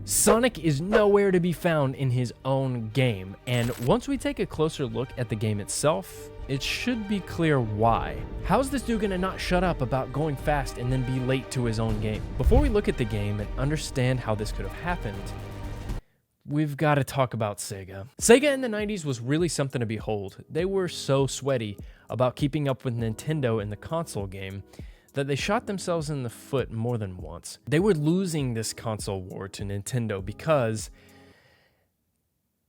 Sonic is nowhere to be found in his own game, and once we take a closer look at the game itself, it should be clear why. How's this dude gonna not shut up about going fast and then be late to his own game? Before we look at the game and understand how this could have happened, we've got to talk about Sega. Sega in the 90s was really something to behold. They were so sweaty about keeping up with Nintendo in the console game that they shot themselves in the foot more than once. They were losing this console war to Nintendo because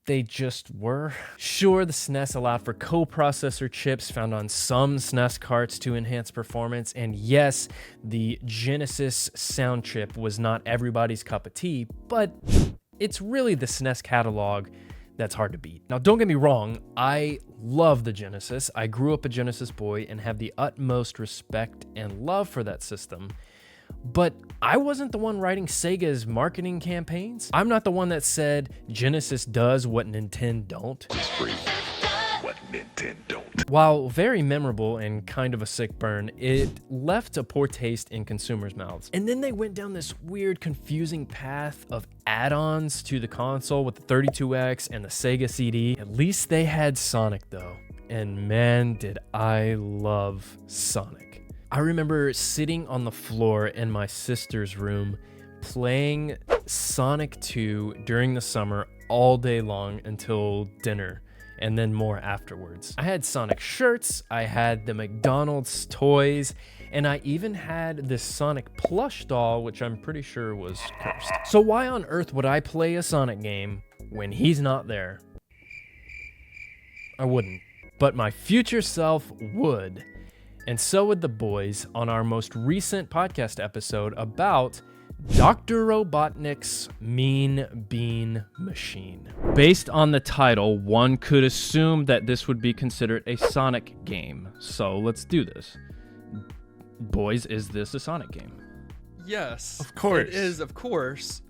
they just were. Sure, the SNES allowed for coprocessor chips found on some SNES carts to enhance performance, and yes, the Genesis sound chip was not everybody's cup of tea, but it's really the SNES catalog that's hard to beat. Now, don't get me wrong, I love the Genesis. I grew up a Genesis boy and have the utmost respect and love for that system. But I wasn't the one writing Sega's marketing campaigns. I'm not the one that said Genesis does what Nintendo don't. It's free. What Nintendo don't. While very memorable and kind of a sick burn, it left a poor taste in consumers' mouths. And then they went down this weird, confusing path of add-ons to the console with the 32X and the Sega CD. At least they had Sonic though. And man, did I love Sonic. I remember sitting on the floor in my sister's room playing Sonic 2 during the summer all day long until dinner, and then more afterwards. I had Sonic shirts, I had the McDonald's toys, and I even had this Sonic plush doll, which I'm pretty sure was cursed. So why on earth would I play a Sonic game when he's not there? I wouldn't, but my future self would. And so would the boys on our most recent podcast episode about Dr. Robotnik's Mean Bean Machine. Based on the title, one could assume that this would be considered a Sonic game. So let's do this. Boys, is this a Sonic game? Yes. Of course. It is, of course.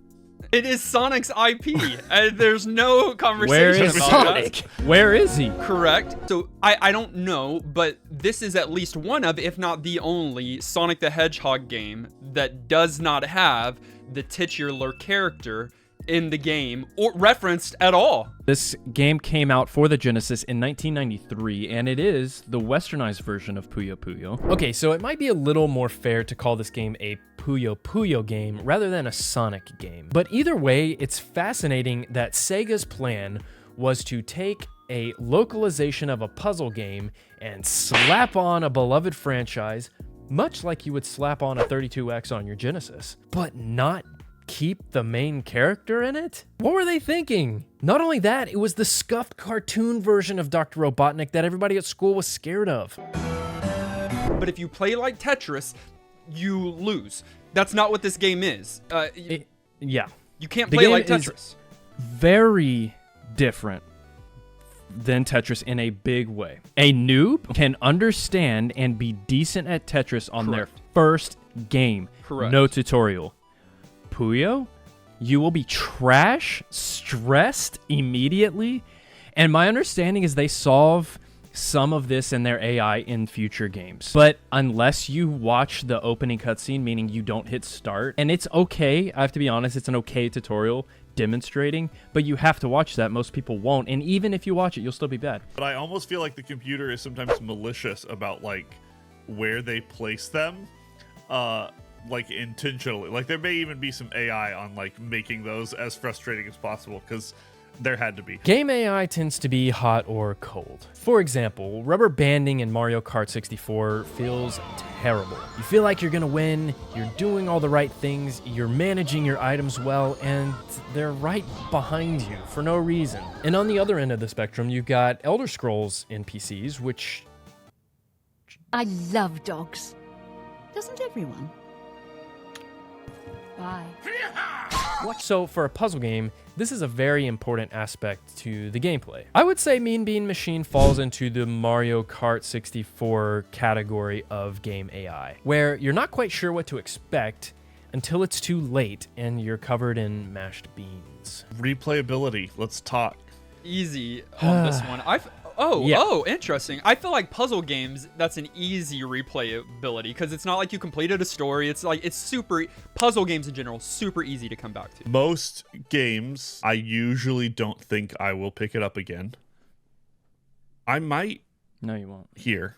It is Sonic's IP. There's no conversation Where is about Sonic? that. Where is he? Correct. So I don't know, but this is at least one of, if not the only, Sonic the Hedgehog game that does not have the titular character in the game or referenced at all. This game came out for the Genesis in 1993, and it is the westernized version of Puyp Puyo. Okay, so it might be a little more fair to call this game a Puyp Puyo game rather than a Sonic game. But either way, it's fascinating that Sega's plan was to take a localization of a puzzle game and slap on a beloved franchise, much like you would slap on a 32X on your Genesis, but not keep the main character in it? What were they thinking? Not only that, it was the scuffed cartoon version of Dr. Robotnik that everybody at school was scared of. But if you play like Tetris, you lose. That's not what this game is. Yeah. You can't The play game like is Tetris. very different than Tetris in a big way. A noob can understand and be decent at Tetris on Correct. their first game. Correct. No tutorial. Puyo, you will be trash, stressed immediately. And my understanding is they solve some of this in their AI in future games. But unless you watch the opening cutscene, meaning you don't hit start, and it's okay, I have to be honest, it's an okay tutorial demonstrating, but you have to watch that. Most people won't. And even if you watch it, you'll still be bad. But I almost feel like the computer is sometimes malicious about like where they place them. Like intentionally, like there may even be some AI on like making those as frustrating as possible, because there had to be. Game AI tends to be hot or cold. For example, rubber banding in Mario Kart 64 feels terrible. You feel like you're gonna win, you're doing all the right things, you're managing your items well, and they're right behind you for no reason. And on the other end of the spectrum, you've got Elder Scrolls NPCs, which... I love dogs. Doesn't everyone? Bye. So for a puzzle game, this is a very important aspect to the gameplay. I would say Mean Bean Machine falls into the Mario Kart 64 category of game AI, where you're not quite sure what to expect until it's too late and you're covered in mashed beans. Replayability. Let's talk. Easy on this one. Yeah. Oh, interesting. I feel like puzzle games, that's an easy replayability because it's not like you completed a story. It's like, puzzle games in general, super easy to come back to. Most games, I usually don't think I will pick it up again. I might No, you won't. here.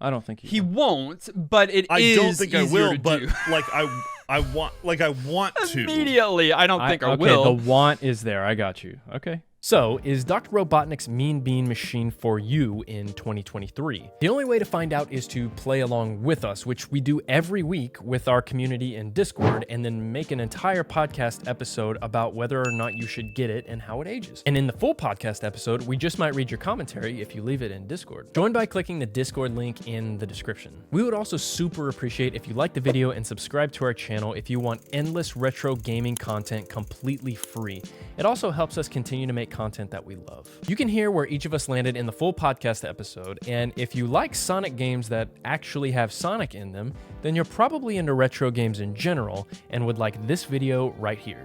I don't think He won't, but I don't think I will, to but do. like I want to. Immediately, I don't think I okay, will. the want is there. I got you. Okay. So, is Dr. Robotnik's Mean Bean Machine for you in 2023? The only way to find out is to play along with us, which we do every week with our community in Discord, and then make an entire podcast episode about whether or not you should get it and how it ages. And in the full podcast episode, we just might read your commentary if you leave it in Discord. Join by clicking the Discord link in the description. We would also super appreciate if you like the video and subscribe to our channel if you want endless retro gaming content completely free. It also helps us continue to make content that we love. You can hear where each of us landed in the full podcast episode, and if you like Sonic games that actually have Sonic in them, then you're probably into retro games in general and would like this video right here.